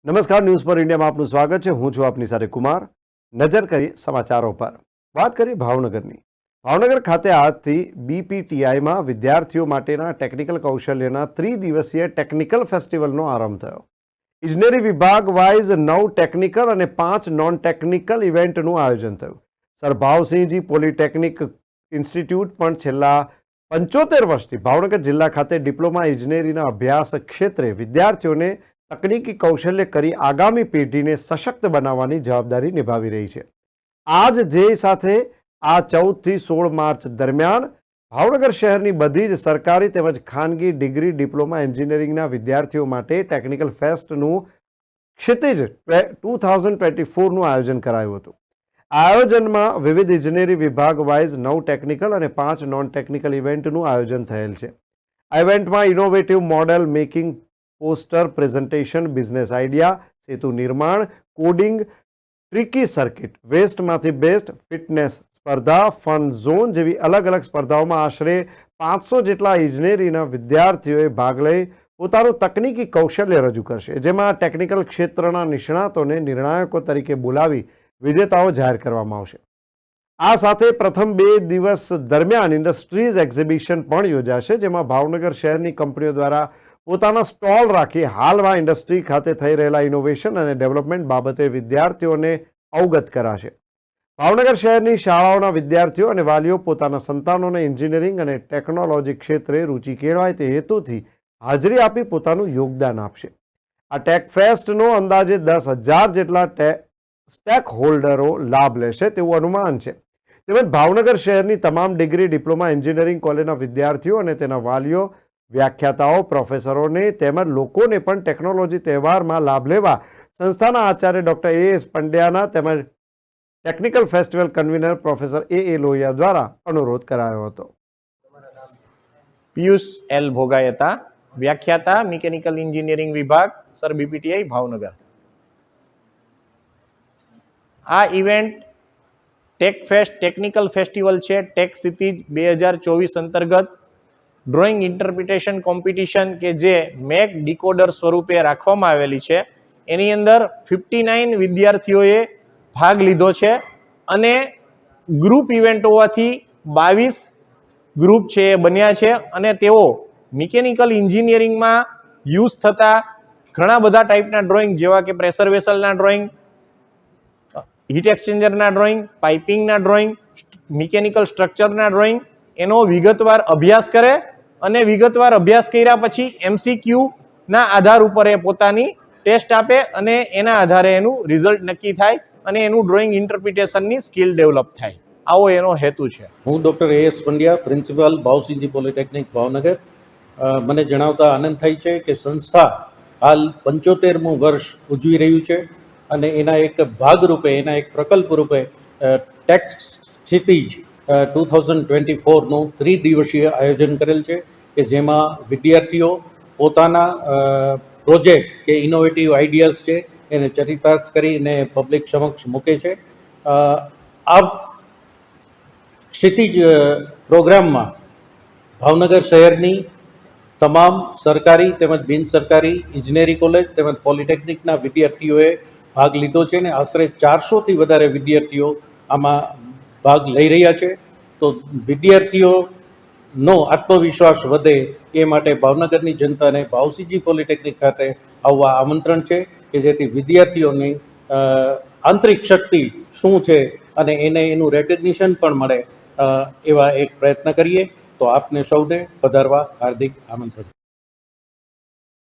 નમસ્કાર, ન્યૂઝ પર ઇન્ડિયામાં આપનું સ્વાગત છે। હું છું આપની સાથે કુમાર। નજર કરી સમાચારો પર। વાત કરી ભાવનગરની। ભાવનગર ખાતે આજથી બીપીટીઆઈમાં વિદ્યાર્થીઓ માટેના ટેકનિકલ કૌશલ્યના ત્રિદિવસીય ટેકનિકલ ફેસ્ટિવલનો આરંભ થયો। ઇજનેરી વિભાગ વાઇઝ 9 ટેકનિકલ અને 5 નોન ટેકનિકલ ઇવેન્ટનું આયોજન થયું। સર ભાવસિંહજી પોલિટેકનિક ઇન્સ્ટિટ્યૂટ પણ છેલ્લા 75 વર્ષથી ભાવનગર જિલ્લા ખાતે ડિપ્લોમા ઇજનેરીના અભ્યાસ ક્ષેત્રે વિદ્યાર્થીઓને તકનીકી કૌશલ્ય કરી આગામી પેઢીને સશક્ત બનાવવાની જવાબદારી નિભાવી રહી છે। આ જ ધ્યેય સાથે આ 14 થી 16 માર્ચ દરમિયાન ભાવનગર શહેરની બધી જ સરકારી તેમજ ખાનગી ડિગ્રી ડિપ્લોમા એન્જિનિયરિંગના વિદ્યાર્થીઓ માટે ટેકનિકલ ફેસ્ટનું ક્ષિતિજ 2024નું આયોજન કરાયું હતું। આ આયોજનમાં વિવિધ ઇજનેરી વિભાગ વાઇઝ 9 ટેકનિકલ અને 5 નોન ટેકનિકલ ઇવેન્ટનું આયોજન થયેલ છે। આ ઇવેન્ટમાં innovative model making, poster presentation, business idea, સેતુ નિર્માણ, કોડિંગ, ટ્રિકી સર્કિટ, વેસ્ટમાંથી બેસ્ટ, ફિટનેસ સ્પર્ધા, ફન ઝોન જેવી અલગ અલગ સ્પર્ધાઓમાં આશરે 500 જેટલા ઇજનેરીના વિદ્યાર્થીઓએ ભાગ લઈ પોતાનું તકનીકી કૌશલ્ય રજૂ કરશે, જેમાં ટેકનિકલ ક્ષેત્રના નિષ્ણાતોને નિર્ણાયકો તરીકે બોલાવી વિજેતાઓ જાહેર કરવામાં આવશે। આ સાથે પ્રથમ 2 દિવસ દરમિયાન ઇન્ડસ્ટ્રીઝ એક્ઝિબિશન પણ યોજાશે, જેમાં ભાવનગર શહેરની કંપનીઓ દ્વારા પોતાના સ્ટોલ રાખી હાલમાં ઇન્ડસ્ટ્રી ખાતે થઈ રહેલા ઇનોવેશન અને ડેવલપમેન્ટ બાબતે વિદ્યાર્થીઓને અવગત કરાશે। ભાવનગર શહેરની શાળાઓના વિદ્યાર્થીઓ અને વાલીઓ પોતાના સંતાનોને એન્જિનિયરિંગ અને ટેકનોલોજી ક્ષેત્રે રુચિ કેળવાય તે હેતુથી હાજરી આપી પોતાનું યોગદાન આપશે। આ ટેક ફેસ્ટનો અંદાજે 10,000 જેટલા સ્ટેક હોલ્ડરો લાભ લેશે તેવું અનુમાન છે। તેમજ ભાવનગર શહેરની તમામ ડિગ્રી ડિપ્લોમા એન્જિનિયરિંગ કોલેજના વિદ્યાર્થીઓ અને તેના વાલીઓ, વ્યાખ્યાતાઓ, પ્રોફેસરોને તેમજ લોકોને પણ ટેકનોલોજી તહેવારમાં લાભ લેવા સંસ્થાના આચાર્ય ડૉક્ટર A.S. પંડ્યાના તેમજ technical festival convener professor A.A. Lohia દ્વારા અનુરોધ કરાયો હતો। પિયુષ એલ ભોગાયતા, વ્યાખ્યાતા, મિકેનિકલ એન્જિનિયરિંગ વિભાગ, સર બીપીટીઆઈ ભાવનગર। આ event tech fest technical festival છે। ટેક ક્ષિતિજ 2024 અંતર્ગત ડ્રોઈંગ ઇન્ટરપ્રિટેશન કોમ્પિટિશન કે જે મેક ડીકોડર સ્વરૂપે રાખવામાં આવેલી છે, એની અંદર 59 વિદ્યાર્થીઓએ ભાગ લીધો છે અને ગ્રુપ ઇવેન્ટ હોવાથી 22 ગ્રુપ છે એ બન્યા છે અને તેઓ મિકેનિકલ એન્જિનિયરિંગમાં યુઝ થતા ઘણા બધા ટાઈપના ડ્રોઈંગ જેવા કે પ્રેશર વેસલના ડ્રોઈંગ, હીટ એક્સચેન્જરના ડ્રોઈંગ, પાઇપિંગના ડ્રોઈંગ, મિકેનિકલ સ્ટ્રક્ચરના ડ્રોઈંગ એનો વિગતવાર અભ્યાસ કરે અને વિગતવાર અભ્યાસ કર્યા પછી MCQ ના આધાર ઉપર એ પોતાની ટેસ્ટ આપે અને એના આધારે એનું રિઝલ્ટ નક્કી થાય અને એનું ડ્રોઈંગ ઇન્ટરપ્રિટેશનની સ્કિલ ડેવલપ થાય, આવો એનો હેતુ છે। હું doctor A.S. Pandya, principal Bhavsinhji polytechnic Bhavnagar. મને જણાવતા આનંદ થાય છે કે સંસ્થા હાલ 75મું વર્ષ ઉજવી રહ્યું છે અને એના એક ભાગરૂપે, એના એક પ્રકલ્પ રૂપે ટેક ક્ષિતિજ 2024નું ત્રિદિવસીય આયોજન કરેલ છે કે જેમાં વિદ્યાર્થીઓ પોતાના પ્રોજેક્ટ કે ઇનોવેટિવ આઈડિયાઝ છે એને ચરિતાર્થ કરીને પબ્લિક સમક્ષ મૂકે છે। આ ક્ષિતિજ પ્રોગ્રામમાં ભાવનગર શહેરની તમામ સરકારી તેમજ બિનસરકારી ઇજનેરી કોલેજ તેમજ પોલિટેકનિકના વિદ્યાર્થીઓએ ભાગ લીધો છે અને આશરે 400થી વધારે વિદ્યાર્થીઓ આમાં ભાગ લઈ રહ્યા છે। તો વિદ્યાર્થીઓનો આત્મવિશ્વાસ વધે એ માટે ભાવનગરની જનતાને ભાવસિંહજી પોલિટેકનિક ખાતે આવવા આમંત્રણ છે કે જેથી વિદ્યાર્થીઓની આંતરિક શક્તિ શું છે અને એને એનું રેકગ્નિશન પણ મળે, એવા એક પ્રયત્ન કરીએ। તો આપને સૌને પધારવા હાર્દિક આમંત્રણ।